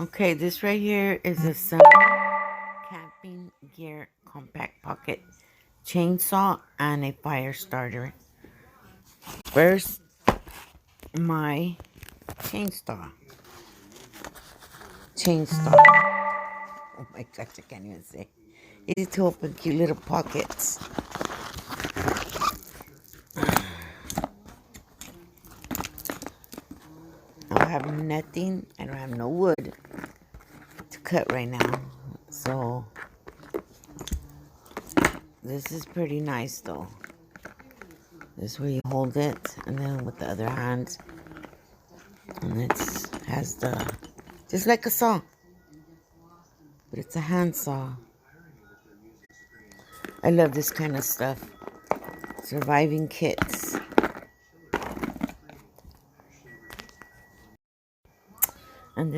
Okay, this right here is a Sumpri camping gear compact pocket chainsaw and a fire starter. First, my chainsaw. Chainsaw. Oh my gosh, I can't even say. Easy to open, cute little pockets. I have nothing. I don't have no wood to cut right now. So, this is pretty nice though. This is where you hold it, and then with the other hand, and it has the, just like a saw, but it's a hand saw. I love this kind of stuff. Surviving kits.